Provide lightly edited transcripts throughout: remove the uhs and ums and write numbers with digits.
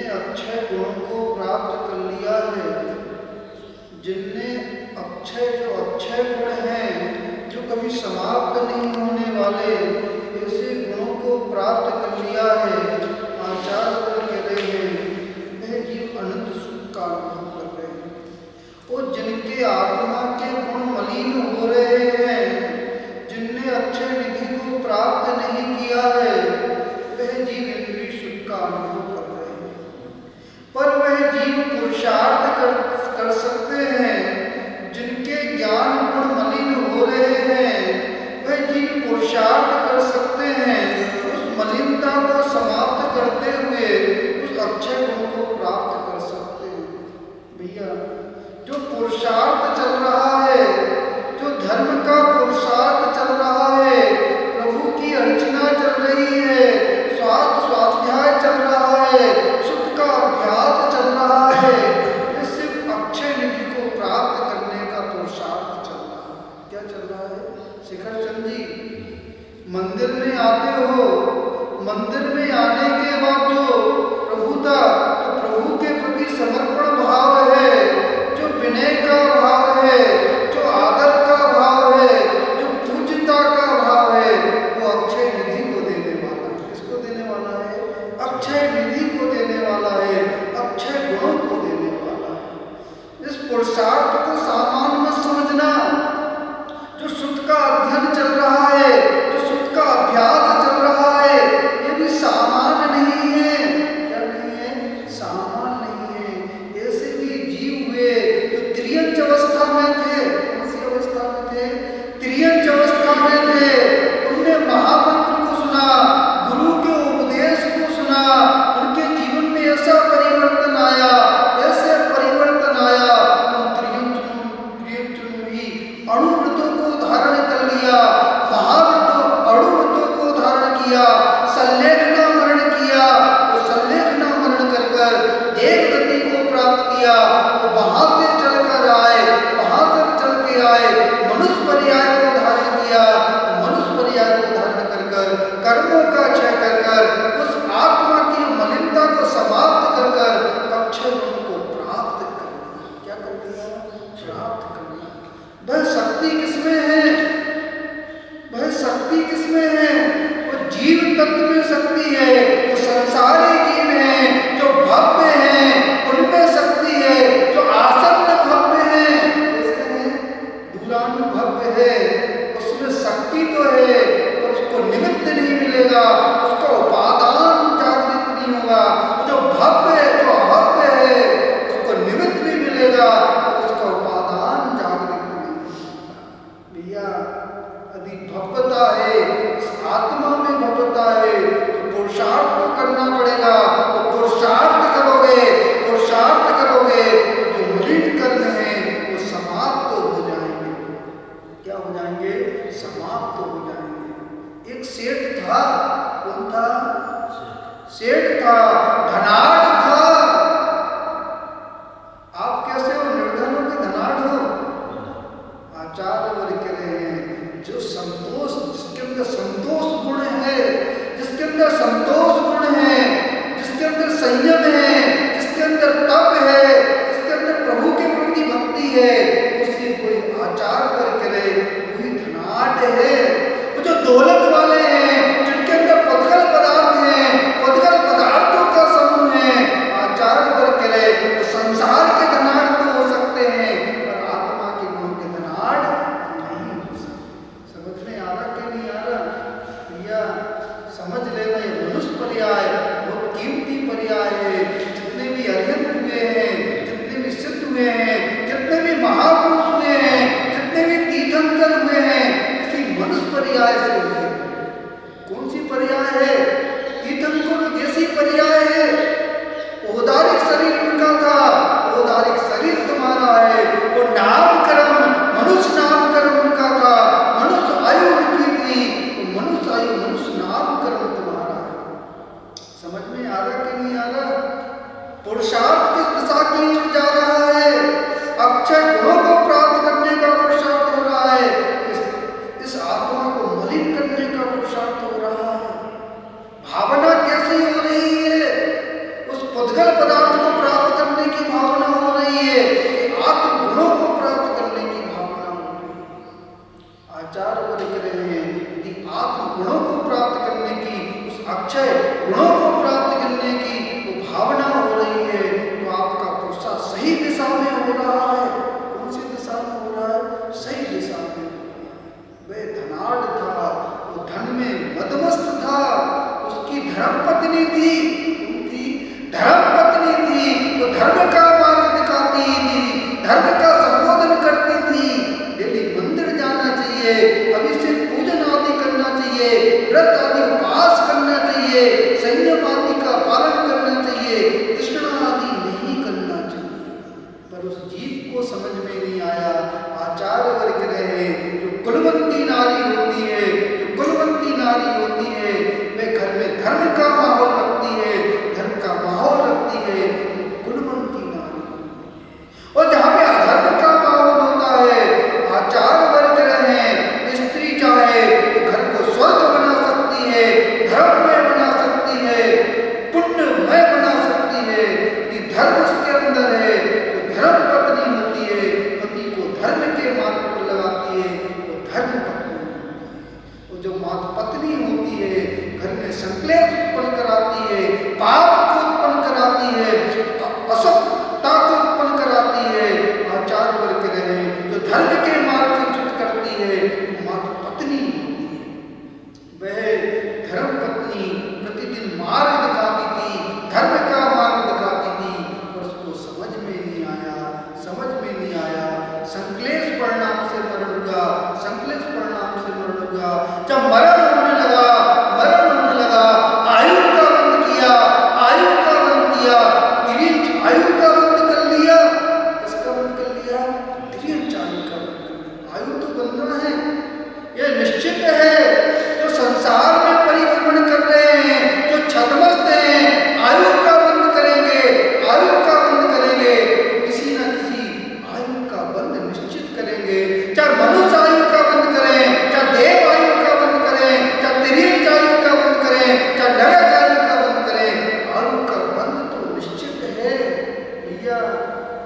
जिनने अक्षय गुणों को प्राप्त कर लिया है, जिनने अक्षय गुण हैं जो कभी समाप्त नहीं होने वाले, ऐसे गुणों को प्राप्त कर लिया है, आचार्य कह रहे हैं वह जीव अनंत सुख का अनुभव कर रहे हैं। और जिनके आत्मा के गुण मलिन हो रहे हैं, जिनने अक्षय निधि को प्राप्त नहीं किया है, वह जीव इंद्रिय सुख का अनुभव कर रहे हैं। पर वह जीव पुरुषार्थ कर सकते हैं। जिनके ज्ञान गुण मलिन हो रहे हैं, वह जीव पुरुषार्थ कर सकते हैं उस मलिनता को समाप्त करते हुए उस अक्षय गुण को प्राप्त कर सकते हैं। भैया, जो पुरुषार्थ चल रहा है, जो धर्म का पुरुषार्थ चल रहा है, प्रभु की अर्चना चल रही है, स्वाध्याय चल रहा है, सुख का अभ्यास चल रहा है, ये सिर्फ अक्षय निधि को प्राप्त करने का पुरुषार्थ चल रहा है। क्या चल रहा है? शिखर चंद जी, मंदिर में आते हो, मंदिर में आने के बाद जो प्रभुता, जो प्रभु के प्रति समर्पण भाव है, जो विनय का भाव है, जो आदर का भाव है, जो पूज्यता का भाव है, वो अक्षय निधि को देने वाला है। किसको देने वाला है? अक्षय निधि को देने वाला है, अक्षय गुणों को देने वाला है। इस पुरुषार्थ को सामान्य मत समझना। जो सुख का अध्ययन चल रहा है, जो सुख का अभ्यास चल रहा है, ये भी सामान्य नहीं है। क्या नहीं है? सामान्य नहीं है। ऐसे भी जीव हुए जो त्रियंच अवस्था में थे। कौन सी अवस्था में थे? त्रियंच अवस्था में थे। उनने महामंत्र को सुना, गुरु के उपदेश को सुना, उनके जीवन में ऐसा परिवर्तन आया, ऐसे परिवर्तन आया, उन त्रियंचनों भी अणुव्रतों को धारण कर लिया, अणुव्रतों को धारण किया, संलेखना मरण किया, वो संलेखना मरण कर कर देवगति को प्राप्त किया। वो वहां से चलकर आए, वहां से चल के आए, मनुष्य पर्याय को धारण किया, मनुष्य पर्याय को धारण कर कर कर्मों का क्षय कर कर उस आत्मा की मलिनता को समाप्त कर कर अक्षय गुण को प्राप्त कर लिया। क्या कर लिया? प्राप्त कर लिया। वह शक्ति किसमें है? वह शक्ति किसमें है? वो जीव तत्व में शक्ति है, वो संसारी जीव है, जो भव्य है उनमें शक्ति है, जो आसन्न भव्य है, कैसे है? दूरानुभव्य है, उसमें शक्ति तो है पर उसको निमित्त नहीं मिलेगा, उसका उपादान जागृत नहीं होगा। जो भव्य है, जो अभव्य है, उसको निमित्त भी मिलेगा, उसका उपादान जागृत नहीं होगा। भैया, यदि भव्यता है, इस आत्मा में भव्यता है, तो पुरुषार्थ तो करना पड़ेगा। तो पुरुषार्थ करोगे, पुरुषार्थ करोगे तो जो मलिन कर्म है वो समाप्त हो जाएंगे। क्या हो जाएंगे? समाप्त हो जाएंगे। एक सेठ था, कौन था? सेठ था, धनाढ़ था। आप कैसे हो? निर्धन हो कि धनाढ़ हो? आचार्य वर्ग कह रहे हैं जो संतोष, जिसके अंदर संतोष गुण है, जिसके अंदर संतोष गुण है, जिसके अंदर संयम है, जिसके अंदर तप है, जिसके अंदर प्रभु के प्रति भक्ति है, उसी कोई आचार्य वर्ग करे वही धनाढ़ है। वो जो दौलत वाले हैं, जिनके अंदर पदगल पदार्थ हैं, पदगल पदार्थों का समूह है, आचार्य वर्ग करे वो संसार के धनाढ़ तो हो सकते हैं पर आत्मा के गुणों के धनाढ़ नहीं हो सकते। समझ में आ रहा कि नहीं आ रहा? भैया समझ लेना, ये मनुष्य पर्याय बहुत कीमती पर्याय है। जितने भी अरिहंत हुए हैं, जितने भी सिद्ध हुए हैं, जितने भी महापुरुष हुए हैं, जितने भी तीर्थंकर हुए हैं, इसी मनुष्य पर्याय से हुए। कौन सी पर्याय है? तीर्थंकर जैसी पर्याय है। औदारिक शरीर उनका था, औदारिक शरीर तुम्हारा है। वो नामकरण, मनुष्य नामकरण उनका था, मनुष्य आयु उनकी थी, वो मनुष्य आयु, मनुष्य नामकरण तुम्हारा है। समझ में आ रहा कि नहीं आ रहा? पुरुषार्थ किस दिशा की ओर जा रहा है? अक्षय गुणों को प्राप्त करने का पुरुषार्थ हो रहा है, इस आत्मा को मलिन करने का पुरुषार्थ हो रहा है। भावना कैसी हो रही है? उस पुद्गल पत्नी थी, कौन थी? धर्म पत्नी थी। वो धर्म का मार्ग दिखाती थी, धर्म का संबोधन करती थी। डेली मंदिर जाना चाहिए, अभिषेक पूजन आदि करना चाहिए, व्रत आदि उपवास करना चाहिए, संयम आदि का पालन करना चाहिए, तृष्णा आदि नहीं करना चाहिए। पर उस जीव को समझ में नहीं आया। आचार्य वर्ग रहे, जो कुलवंती नारी होती है, जो कुलवंती नारी होती है, वे घर में धर्म का माहौल रखती है, धर्म का माहौल रखती है, कुलवंती नारी। और जहाँ पे अधर्म का माहौल होता है, आचार्य वर्ग रहे, स्त्री चाहे तो घर को स्वर्ग बना सकती है, धर्ममय बना सकती है, पुण्यमय बना सकती है। यदि धर्म उसके अंदर है तो धर्म पत्नी होती है, पति को धर्म के मार्ग पर लगाती है, वो धर्म पत्नी होती है। वो जो माता पत्नी होती है, घर में संक्लेश उत्पन्न कराती है, पाप को उत्पन्न कराती है, असत्ता को उत्पन्न कराती है। आचार्य वर्ग रहे, जो धर्म के मार्ग से च्युत करती है, वो माता पत्नी होती है। वह धर्म पत्नी प्रतिदिन मार्ग दिखाती थी, धर्म का मार्ग दिखाती थी, पर उसको समझ में नहीं आया, समझ में नहीं आया। संक्लेश परिणाम से मरण हुआ, संक्लेश परिणाम से मरण हुआ। जब मरण होने लगा, मरण होने लगा, आयु का बंध किया, आयु का बंध किया, तिर्यंच आयु का बंध कर लिया। किसका बंध कर लिया? तिर्यंच आयु का बंध कर लिया। आयु तो बंधना है, यह निश्चित है। जो संसार में परिभ्रमण कर रहे हैं, जो छद्मस्त हैं, आयु का बंध करेंगे, आयु का बंध करेंगे, किसी न किसी आयु का बंध निश्चित करेंगे। चाहे मनुष्य आयु का बंध करें, चाहे देव आयु का बंध करें, चाहे तिर्यंच आयु का बंध करें, चाहे नरक आयु का बंध करें, आयु का बंध तो निश्चित है। भैया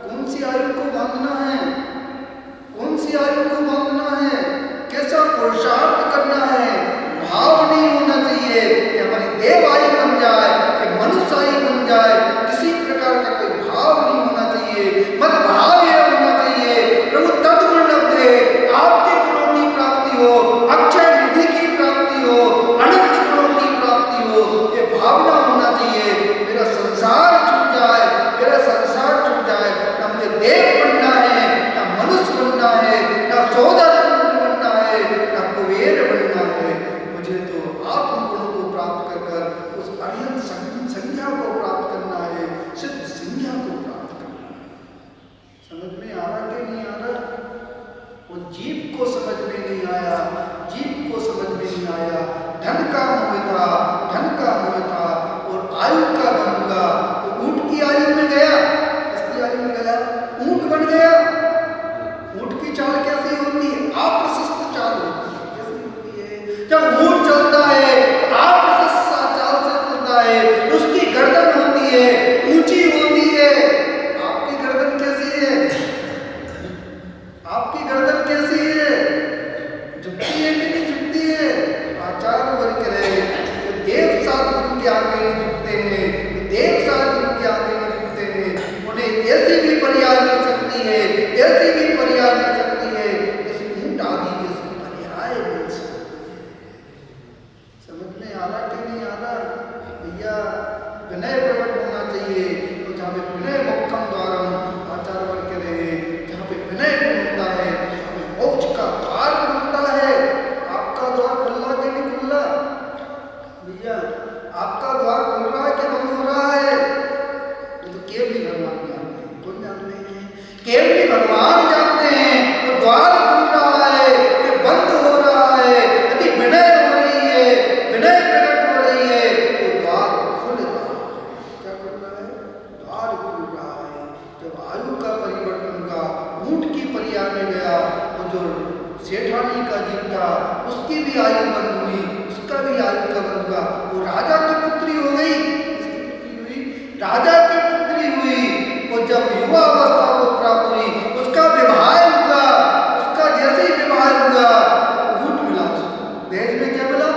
कौन सी आयु को बांधना है, कौन सी आयु को बांधना है, कैसा पुरुषार्थ करना है। भाव नहीं होना चाहिए कि हमारी देव आयु बन जाए, कि मनुष्य आयु बन जाए, किसी प्रकार का कोई भाव नहीं होना चाहिए। मत भाव यह होना चाहिए, प्रभु तत्गुण लब्धे, आपके गुणों की प्राप्ति हो, अक्षय निधि की प्राप्ति हो, अनंत गुणों की प्राप्ति हो, ये भावना होना चाहिए। मेरा संसार छूट जाए, मेरा संसार छूट जाए, ना मुझे देव बनना है, ना मनुष्य बनना है, ना सौदा बनना है, ना कुबेर बनना है। मुझे तो आप गुणों को प्राप्त कर कर उस अरिहंत संज्ञा को प्राप्त करना है, सिद्ध संज्ञा को प्राप्त करना है। समझ में आ रहा कि नहीं आ रहा? वो जीव को समझ में नहीं आया, जीव को समझ में नहीं आया। धन का मोह था, धन का मोह था, और आयु का बन हुआ। तो ऊंट की आयु में गया, किसकी आयु में गया? ऊंट बन गया। ऊंट की चाल कैसी होती है? अप्रशस्त चाल होती है। कैसी होती है? जब ऊंट चलता है अप्रशस्त चाल से चलता है, उसकी गर्दन होती है, ऊंची होती है। आपकी गर्दन कैसी है? आपकी गर्दन कैसी है? झुकती है कि नहीं झुकती है? आचार्य वर्ग रहे, तो देव साधु के आगे नहीं झुकते हैं, तो देव साधु के आगे नहीं झुकते हैं। उन्हें ऐसी भी पर्याय मिल सकती है, ऐसी भी पर्याय मिल सकती है, जैसे ऊंट आदि जैसी पर्याय मिल सकती है। समझ में आ रहा कि नहीं आ रहा? भैया विनय प्रकट होना चाहिए। तो जहाँ पे विनय मोक्षम द्वारम, आचार्य वर्ग रहे, जहाँ पे विनय होता है, जहाँ पे मोक्ष का द्वार खुलता है। आपका द्वार खुला कि नहीं खुला? भैया आपका द्वार खुल रहा है कि बंद हो रहा है? वो तो केवल भगवान जानते हैं। कौन जानते हैं? केवल भगवान जानते हैं। वो द्वार खुल रहा है कि बंद हो रहा है, यदि विनय हो रही है, विनय प्रकट हो रही है, वो द्वार खुल रहा है। क्या खुल रहा है? द्वार खुल रहा है। जब आयु का परिवर्तन हुआ, ऊंट की पर्याय में गया, वो जो सेठानी का जीव था उसकी भी आयु बंद हुई, उसका भी आयु का बंद हुआ। वो राजा की पुत्री हो गई। किसकी पुत्री हुई? राजा की पुत्री हुई। वो जब युवा अवस्था को प्राप्त हुई, उसका विवाह हुआ। उसका जैसे ही विवाह हुआ, ऊंट मिला उसको। दहेज में क्या मिला?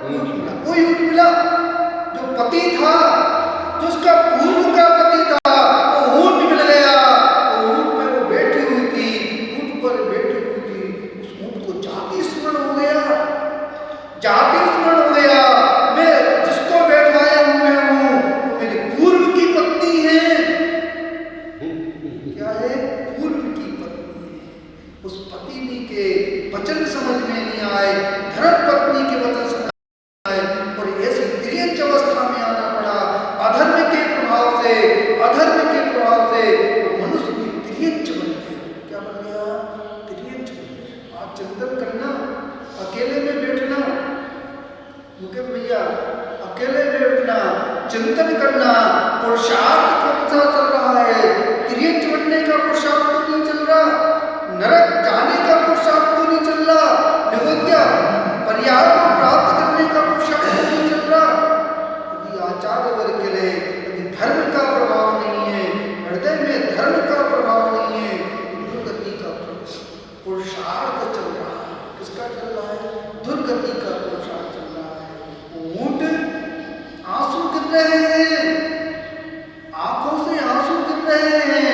ऊंट मिला। कोई ऊंट मिला जो पति था, जो उसका पूर्व का पति था, वो ऊंट मिल गया। वो ऊंट पे वो बैठी हुई थी, ऊंट पर बैठी हुई थी। उस ऊंट को जाति स्मरण हो गया, जाति स्मरण हो गया। मैं जिसको बैठाए हुए अधर्म के प्रभाव से वो मनुष्य भी तिर्यंच बन गया। क्या बन गया? तिर्यंच बन गया। आज चिंतन करना, अकेले में बैठना, मुकेश भैया, अकेले बैठना, चिंतन करना, पुरुषार्थ कौन सा चल रहा है? तिर्यंच बनने का पुरुषार्थ तो नहीं चल रहा, नरक जाने का पुरुषार्थ तो नहीं चल रहा, निगोदिया परिहार को प्राप्त करने का पुरुषार्थ तो नहीं चल रहा। यदि आचार्य वर्ग के लिए यदि धर्म का प्रभाव नहीं है, हृदय में धर्म का प्रभाव नहीं है, दुर्गति का पुरुषार्थ चल रहा है। किसका चल रहा है? दुर्गति का पुरुषार्थ चल रहा है। ऊंट आंसू गिर रहे हैं, आंखों से आंसू गिर रहे हैं,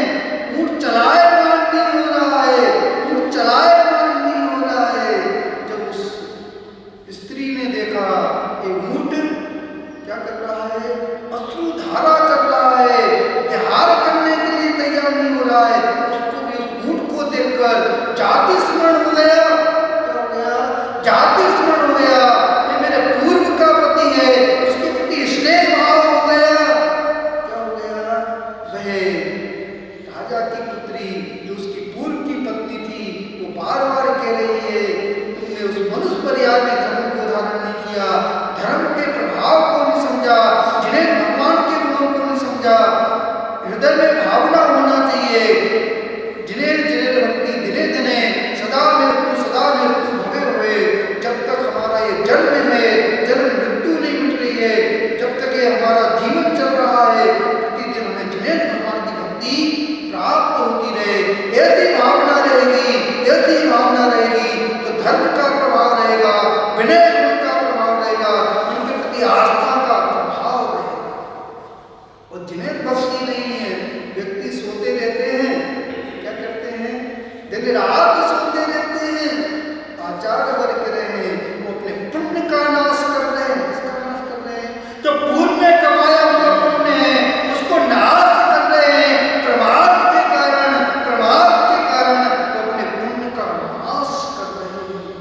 ऊंट चलायमान नहीं हो रहा है, ऊंट चलायमान नहीं हो रहा है। जब उस स्त्री ने देखा ये ऊंट क्या कर रहा है? अश्रु धारा कर रहा है, विहार करने के लिए तैयार नहीं हो रहा है, उसको भी उस ऊंट को देखकर जाति स्मरण हो गया। क्या हो गया? जाति स्मरण हो गया। ये मेरे पूर्व का पति है, उसके प्रति स्नेह भाव हो गया। क्या हो गया? वह राजा की पुत्री जो उसकी पूर्व की पत्नी थी, वो बार बार कह रही है तुमने उस मनुष्य परिवार में धर्म को धारण नहीं किया, धर्म के प्रभाव को नहीं समझा, जिन्हें भगवान के गुणों को नहीं समझा। हृदय में भावना होना चाहिए, जिन्हें जिन्हें भक्ति दिने दिने सदा मृत्यु भगे हुए। जब तक हमारा ये जन्म है, जन्म मृत्यु नहीं मिट रही है, जब तक ये हमारा जीवन चल रहा है, प्रतिदिन हमें जिन्हें भगवान की भक्ति प्राप्त होती रहे, ऐसी भावना रहेगी, ऐसी भावना रहेगी तो धर्म का प्रभाव रहेगा, विनय गुण का प्रभाव रहेगा, उनके प्रति आस्था का प्रभाव रहेगा। और जिन्हें भक्ति नहीं है, व्यक्ति सोते रहते हैं, क्या करते हैं? दिन रात सोते रहते हैं। आचार्य वर्ग कह रहे हैं वो अपने पुण्य का नाश कर रहे हैं। किसका नाश कर रहे हैं? जो पूर्व में कमाया हुआ पुण्य है उसको नाश कर रहे हैं। प्रमाद के कारण वो अपने पुण्य का नाश कर रहे हैं।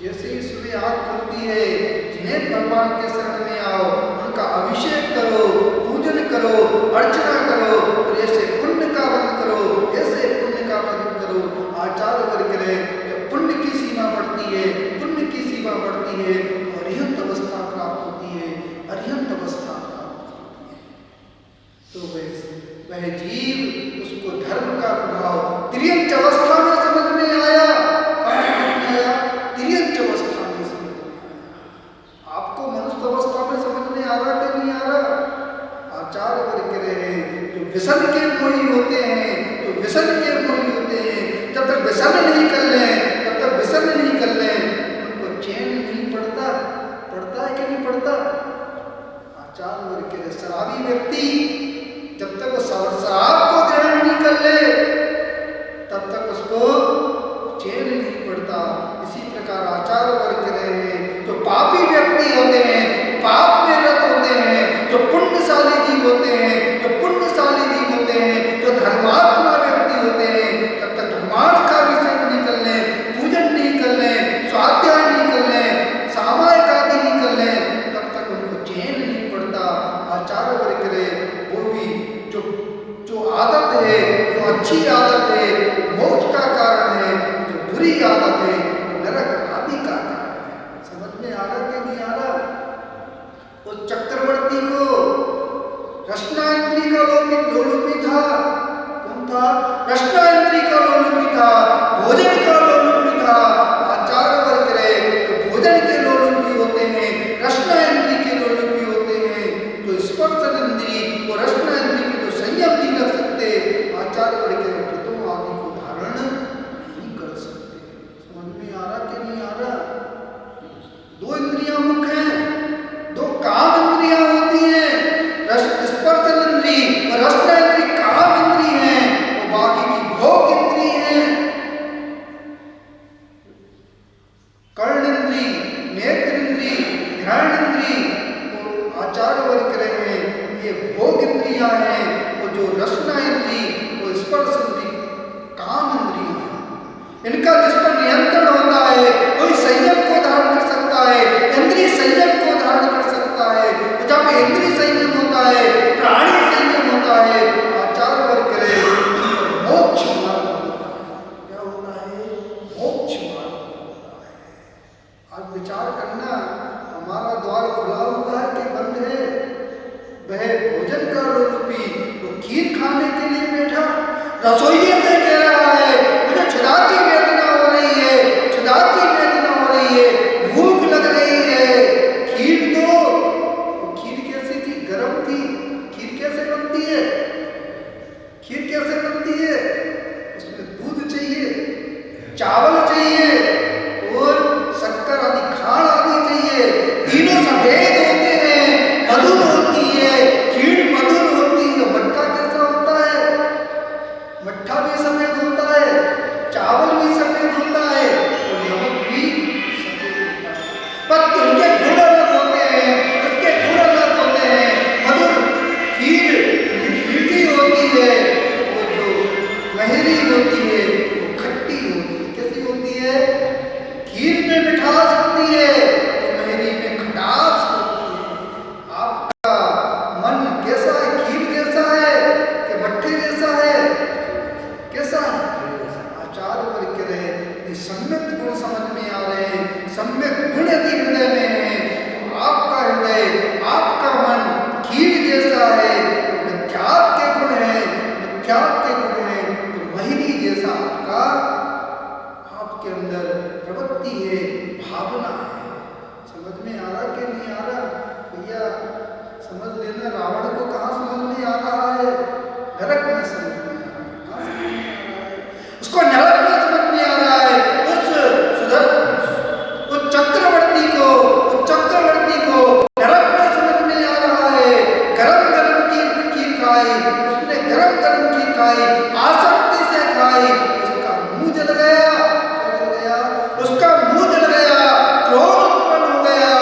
जैसे ही सुबह आँख खुलती है, जिन्हें भगवान के शरण में आओ, उनका अभिषेक करो, पूजन करो, अर्चना करो, और ऐसे पुण्य का बंद करो, ऐसे पुण्य का बंद करो। आचार्य वर्ग करें जब पुण्य की सीमा बढ़ती है, पुण्य की सीमा बढ़ती है तो अरिहंत अवस्था प्राप्त होती है, अरिहंत अवस्था प्राप्त होती है। तो वह जीव, उसको धर्म का प्रभाव तिर्यंच अवस्था में समझ में आया। तिर्यंच अवस्था में समझ में आया। आपको मनुष्य अवस्था में समझ में आ रहा कि नहीं आ रहा? आचार्य वर्ग कह रहे हैं जो व्यसन के मोही होते हैं, तो व्यसन के मोही होते हैं, जब तक व्यसन नहीं कर लें, तब तक व्यसन नहीं कर लें, उनको चैन नहीं पड़ता। पड़ता है कि नहीं पड़ता? आचार्य वर्ग कह रहे शराबी व्यक्ति जब तक वो शराब को ग्रहण नहीं कर ले, तब तक उसको चैन नहीं पड़ता। इसी प्रकार आचार्य वर्ग कह रहे हैं जो पापी व्यक्ति होते हैं, पाप में रत होते हैं, जो पुण्यशाली जीव होते हैं, जो पुण्यशाली जीव होते हैं, जो धर्मात्मा व्यक्ति होते हैं, तब तक भगवान का विषय नहीं कर लें, पूजन नहीं कर लें, स्वाध्याय नहीं कर लें, सामायिक आदि नहीं कर लें, तब तक उनको चैन नहीं पड़ता। आचार्य वर्ग करे वो भी जो आदत है, जो अच्छी आदत है, मोक्ष का कारण है, जो बुरी आदत है नरक आदि का कारण है। समझ में आ रहा कि नहीं आ रहा? उस चक्रवर्ती को रत्नायत्री का लोलुपी था। कौन था? रत्नायत्री का लोलुपी था, भोजन का लोलुपी था। आचार्य वर्ग रहे तो भोजन के लोलुपी होते हैं, रत्नायत्री के लोलुपी होते हैं। तो स्पर्शन इंद्री और रत्नायत्री के जो संयम नहीं रख सकते, आचार्य वर्ग के व्रतों आदि को धारण नहीं कर सकते। समझ में आ रहा कि नहीं आ रहा? दो इंद्रियां मुख्य हैं, दो काम इंद्रियां होती हैं, स्पर्शन इंद्री और रसनेन्द्री काम इंद्री हैं, और बाकी की भोग इंद्री है। कर्ण इंद्री, नेत्र इंद्री, ध्यान इंद्री, और आचार्य वर्ग कह रहे हैं ये भोग इंद्रियां हैं, और जो रसना इंद्री वो स्पर्श इंद्री काम इंद्रियां हैं। इनका जिस पर नियंत्रण होता है कोई संयम को धारण कर सकता है, इंद्रिय संयम को धारण कर सकता है। जब इंद्रिय संयम होता है, प्राणी संयम होता है, खीर खाने के लिए बैठा, रसोइये से कह रहा है मुझे छुदा की वेदना हो रही है, छुदा की वेदना हो रही है, भूख लग रही है, खीर दो। खीर कैसी थी? गर्म थी। खीर कैसे बनती है? खीर कैसे बनती है? उसमें दूध चाहिए, चावल चाहिए और शक्कर आदि खांड आदि चाहिए। तीनों सफेद होते हैं, मधुर होती है, खीर मधुर होती है। मट्ठा कैसा होता है? मट्ठा भी सफेद होता है, चावल भी सफेद होता है और नमक भी सफेद होता है, पर उनके गुण अलग होते हैं, उसके गुण अलग होते हैं। मधुर खीर मीठी होती है, वो जो महरी होती है वो खट्टी होती है। कैसी होती है? खीर में मिठास होती है और महरी में खटास होती है। आपका मन कैसा है? खीर जैसा है कि मट्ठे जैसा है? कैसा है? आचार्य वर्ग कह रहे हैं सम्यक गुण समझ में आ रहे हैं, सम्यक गुण यदि हृदय में है तो आपका हृदय, आपका मन खीर जैसा है, मिथ्यात्व के गुण है, मिथ्यात्व के गुण है तो महिरी जैसा आपका, आपके अंदर प्रवृत्ति है, भावना है। समझ में आ रहा कि नहीं आ रहा? भैया समझ लेना, रावण को कहाँ समझ में आ रहा है? नरक में समझ में आ रहा है। कहाँ समझ में आ रहा है? उसको नरक में समझ में आ रहा है। उस चक्रवर्ती को, उस चक्रवर्ती को नरक में समझ में आ रहा है। गरम गरम खीर खाई उसने, गरम गरम खीर खाई, आसक्ति से खाई, उसका मुंह जल गया। क्या जल गया? उसका मुंह जल गया, क्रोध उत्पन्न हो गया,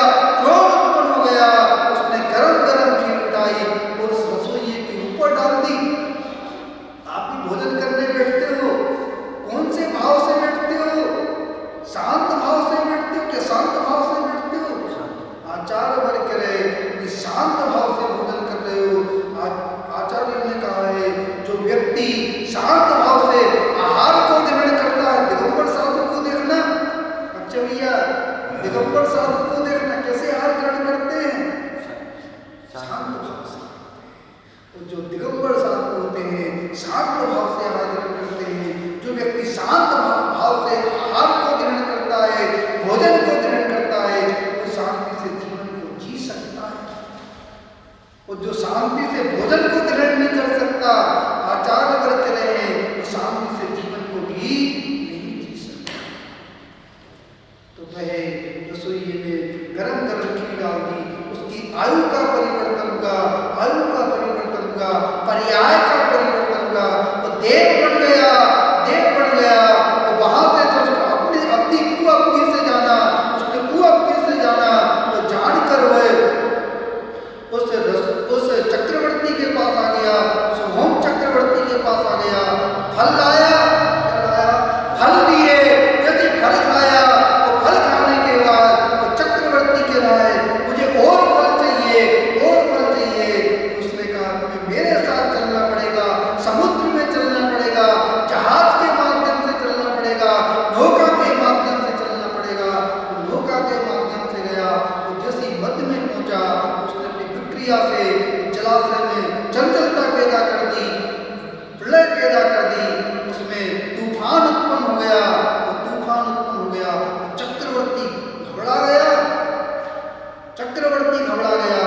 क्रोध उत्पन्न हो गया। उसने गरम गरम खीर उठाई और उस रसोइये के ऊपर डाल दी। आप भी भोजन करने बैठते हो, कौन से भाव से बैठते हो? शांत भाव से बैठते हो क्या शांत भाव से बैठते हो? आचार्य वर्ग कह रहे कि शांत भाव से भोजन कर रहे हो। आचार्यों ने कहा है जो व्यक्ति शांत भाव से आहार को ग्रहण करता है, दिगंबर साधु को देखना, अच्छा भैया दिगंबर साधु को देखना कैसे आहार ग्रहण करते हैं? शांत भाव से। तो जो दिगंबर साधु होते हैं शांत भाव से आहार ग्रहण करते हैं। जो व्यक्ति शांत भाव से आहार को ग्रहण करता है, भोजन को ग्रहण करता है, वो शांति से जीवन को जी सकता है। और जो शांति से भोजन को ग्रहण नहीं कर सकता, आचार्य वर्ग कह रहे हैं वो शांति से जीवन को भी नहीं जी सकता। तो वह रसोइये ने गरम गरम खीर डाल दी, उसकी आयु का परिवर्तन हुआ, आयु का परिवर्तन हुआ, पर्याय का परिवर्तन हुआ, वो देव बन गया, देव बन गया। वो वहां से जब अपनी कुअब्दी से जाना, उसने कुअब्दी से जाना तो जानकर वह उस चक्रवर्ती के पास आ गया, सोहम चक्रवर्ती के पास आ गया। फल लाया, क्या लाया? फल दिए। जैसे फल खाया तो फल खाने के बाद वो चक्रवर्ती कह रहा है मुझे और फल चाहिए, और फल चाहिए। उसने कहा तुम्हें मेरे साथ चलना पड़ेगा, समुद्र में चलना पड़ेगा, जहाज के माध्यम से चलना पड़ेगा, नौका के माध्यम से चलना पड़ेगा। वो नौका के माध्यम से गया, वो जैसे मध्य में पहुंचा उसने अपनी प्रक्रिया से जलाशय में चंचलता पैदा कर दी, प्रलय पैदा कर दी, उसमें तूफान उत्पन्न हो गया। वो तूफान उत्पन्न हो गया, चक्रवर्ती घबरा गया, चक्रवर्ती घबरा गया।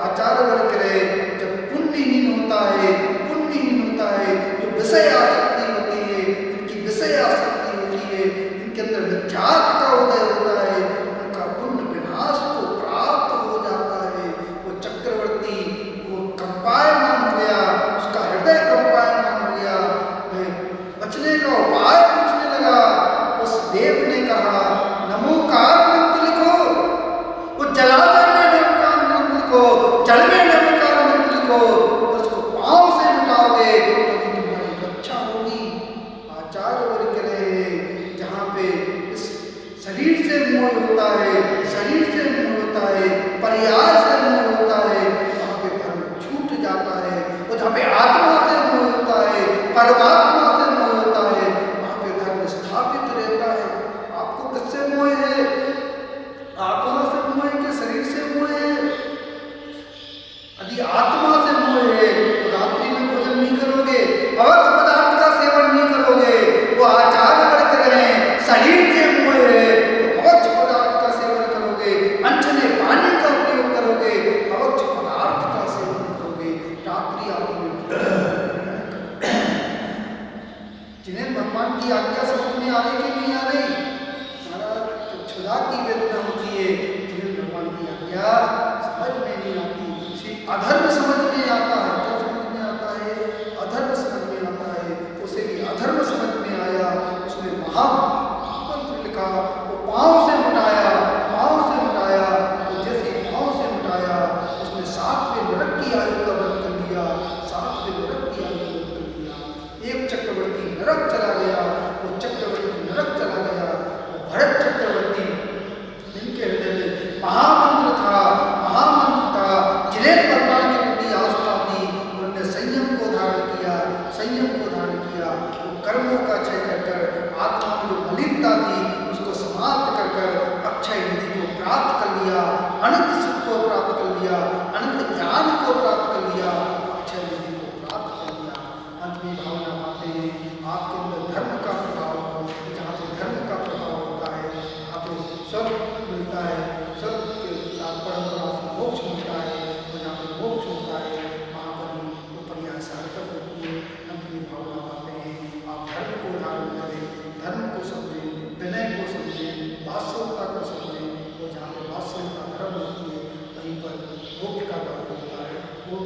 आचार्य वर्ग रहे जब पुण्यहीन होता है, पुण्यहीन होता है, जो विषय आसक्ति होती है, इनकी विषय आसक्ति होती है, इनके अंदर मिथ्यात्व का उदय होता है, उनका पुण्य विनाश को प्राप्त हो जाता है। वो चक्रवर्ती वो कंपायमान हो गया, उसका हृदय कंपायमान हो गया। बचने का उपाय पूछने लगा। उस देव ने कहा नमोकार मंत्र लिखो, वो जलाशय में नमोकार मंत्र लिखो, जल में नमोकार मंत्र लिखो, उसको पांव से मिटाओगे तभी तुम्हारी रक्षा होगी। आचार्य वर्ग कह रहे हैं जहाँ पे इस शरीर से मोह होता है, शरीर से मोह होता है, पर्याय से मोह होता है, वहाँ पे धर्म छूट जाता है। और जहाँ पे आत्मा से मोह होता है, परमात्मा से मोह होता है, वहाँ पे धर्म स्थापित रहता है। आपको किससे मोह है? आत्मा से मोह है कि शरीर से मोह है? यदि आत्मा से मोह है तो रात्रि में भोजन नहीं कर भगवान की आज्ञा समझ में आ रही कि नहीं आ रही? महाराज क्षुधा की वेदना होती है, जिन्हें भगवान की आज्ञा समझ में नहीं आती, अधर्म समझ में आता है। क्या समझ में आता है? अधर्म समझ में आता है। उसे भी अधर्म समझ में आया, उसने महामंत्र लिखा, वो पांव से मिटाया, पांव से मिटाया। तो जैसे पांव से मिटाया, उसने 7वें नरक की आयु का वध कर दिया, 7वें नरक की आयु का वध कर दिया। एक चक्रवर्ती नरक चला गया, वो चक्रवर्ती नरक चला गया। भरत चक्रवर्ती, इनके हृदय में महामंत्र था, महामंत्र था, जिन्हें भगवान के प्रति आस्था थी, उन्होंने संयम को धारण किया, संयम को धारण किया। वो कर्मों